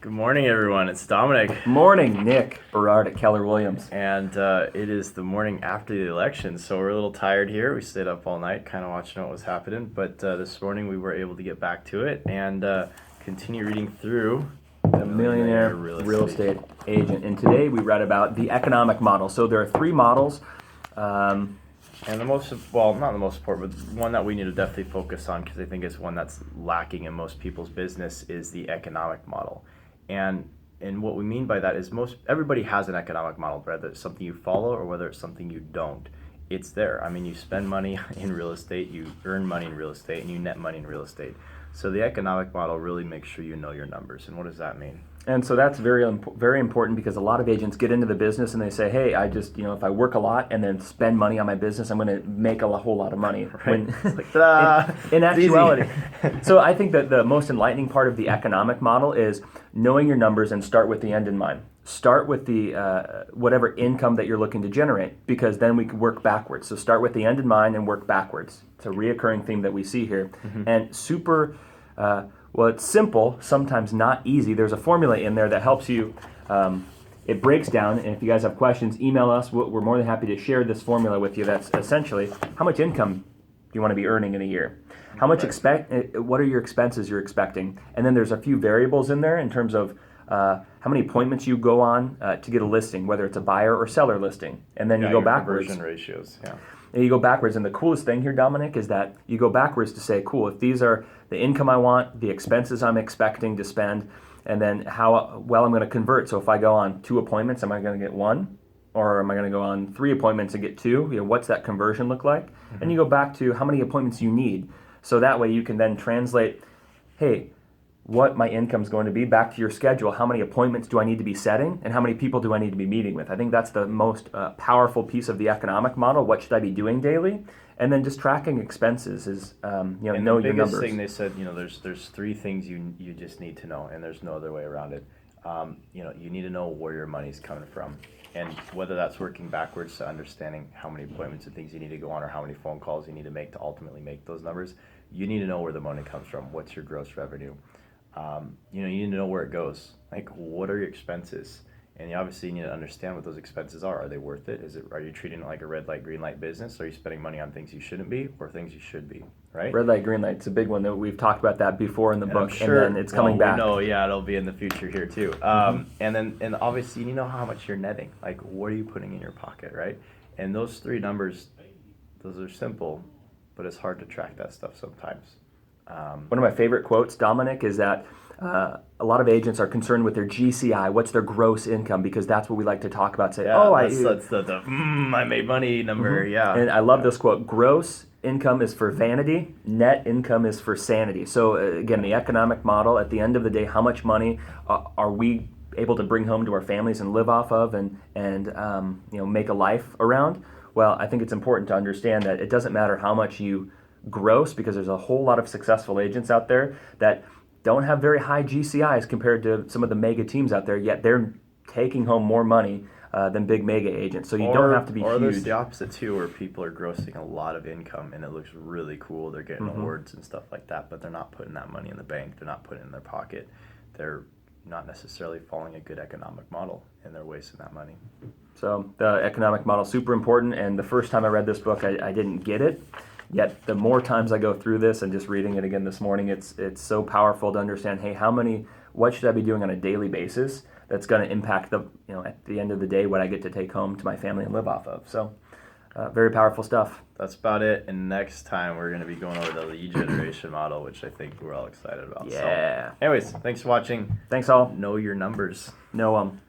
Good morning, everyone. It's Dominic. Morning, Nick. Berard at Keller Williams. And it is the morning after the election, so we're a little tired here. We stayed up all night kind of watching what was happening, but this morning we were able to get back to it and continue reading through The Millionaire Real Estate Agent. And today we read about the economic model. So there are three models. And the most, well, not the most important, but one that we need to definitely focus on, because I think it's one that's lacking in most people's business, is the economic model. And what we mean by that is everybody has an economic model, whether it's something you follow or whether it's something you don't. It's there. I mean, you spend money in real estate, you earn money in real estate, and you net money in real estate. So the economic model really makes sure you know your numbers. And what does that mean? And so that's very important, because a lot of agents get into the business and they say, hey, I just, if I work a lot and then spend money on my business, I'm going to make a whole lot of money. Right. When, like, in actuality. So I think that the most enlightening part of the economic model is knowing your numbers and start with the end in mind. Start with the whatever income that you're looking to generate, because then we can work backwards. So start with the end in mind and work backwards. It's a reoccurring theme that we see here. Mm-hmm. And well, it's simple, sometimes not easy. There's a formula in there that helps you. It breaks down, and if you guys have questions, email us. We're more than happy to share this formula with you. That's essentially how much income do you want to be earning in a year? How much what are your expenses you're expecting? And then there's a few variables in there in terms of how many appointments you go on to get a listing, whether it's a buyer or seller listing. And then you go backwards. Conversion ratios, yeah. And you go backwards, and the coolest thing here, Dominic, is that you go backwards to say, cool, if these are the income I want, the expenses I'm expecting to spend, and then how well I'm going to convert. So if I go on 2 appointments, am I going to get 1? Or am I going to go on 3 appointments and get 2? What's that conversion look like? Mm-hmm. And you go back to how many appointments you need. So that way you can then translate, hey, what my income is going to be back to your schedule. How many appointments do I need to be setting, and how many people do I need to be meeting with? I think that's the most powerful piece of the economic model. What should I be doing daily? And then just tracking expenses is, know your numbers. The biggest thing they said, there's 3 things you just need to know, and there's no other way around it. You need to know where your money's coming from, and whether that's working backwards to understanding how many appointments and things you need to go on, or how many phone calls you need to make to ultimately make those numbers. You need to know where the money comes from. What's your gross revenue? You need to know where it goes. Like, what are your expenses? And you obviously need to understand what those expenses are. Are they worth it? Are you treating it like a red light, green light business? Are you spending money on things you shouldn't be, or things you should be, right? Red light, green light. It's a big one that we've talked about that before in the book, sure, and then it's coming back. No, yeah, it'll be in the future here too. And obviously you need to know how much you're netting. Like, what are you putting in your pocket, right? And those 3 numbers, those are simple, but it's hard to track that stuff sometimes. One of my favorite quotes, Dominic, is that a lot of agents are concerned with their GCI, what's their gross income, because that's what we like to talk about. Say, that's the I made money number, mm-hmm. Yeah. And I love this quote: gross income is for vanity, net income is for sanity. So again, the economic model, at the end of the day, how much money are we able to bring home to our families and live off of and make a life around? Well, I think it's important to understand that it doesn't matter how much you gross, because there's a whole lot of successful agents out there that don't have very high GCIs compared to some of the mega teams out there, yet they're taking home more money than big mega agents. So you don't have to be huge. Or there's the opposite too, where people are grossing a lot of income and it looks really cool. They're getting mm-hmm. awards and stuff like that, but they're not putting that money in the bank. They're not putting it in their pocket. They're not necessarily following a good economic model, and they're wasting that money. So the economic model is super important, and the first time I read this book, I didn't get it. Yet the more times I go through this, and just reading it again this morning, it's so powerful to understand, hey, what should I be doing on a daily basis that's going to impact at the end of the day, what I get to take home to my family and live off of. So very powerful stuff. That's about it. And next time we're going to be going over the lead generation model, which I think we're all excited about. Yeah. So, anyways, thanks for watching. Thanks all. Know your numbers. Know them.